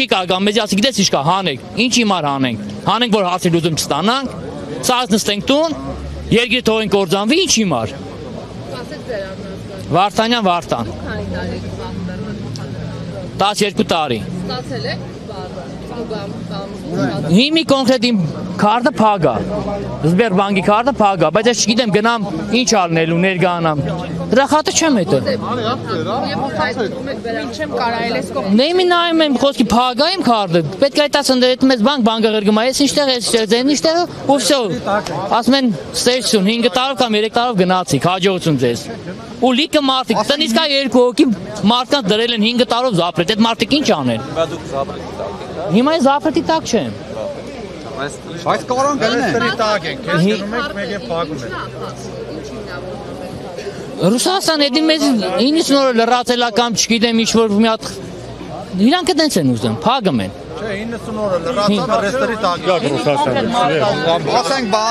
չի կարող, մեզ ասի գիտես ինչ կա, հանենք, ինչ հիմար հանենք, որ հարցի լուծում չստանանք, սա նստենք տուն, երկիրը թողենք կործանվի, ինչ հիմար։ Վարդանյան Վարդան։ 12 տարի։ Ստացել եք Հիմի կոնկրետ իմ քարտը փակ է։ Սբերբանկի քարտը փակ է, բայց ես չգիտեմ գնամ ինչ անելու, ներգանամ։ Դրա խաթը չեմ հետը։ Նույնի նայում եմ խոսքի փակ է իմ քարտը։ Պետք է այդ ասեն դե մեծ բանկը ղրգում է, ես ինչտեղ է, ինչտեղ է, ու վсё։ Ասում են ստեյցուն 5 տարով կամ 3 տարով գնացիք, հաջողություն ձեզ։ Ու լիքը մարդիկ, տնից կա 2 հոգի մարդկանց դրել են 5 տարով զապրետ, այդ մարդիկ ինչ անեն։ Հիմա ես զապրետի տակ չեմ։ Բայց կարող գնալի տակ ենք, քեզ գնում ենք մեկ եւ փակում ենք։ Ռուսաստան էդի մեզ 90 օր լրացելա կամ չգիտեմ ինչ որ մի հատ իրանք դենց են ուզում, փակում են։ Չէ 90 օրը լրացան ռեստորի տակ։ Ասենք բա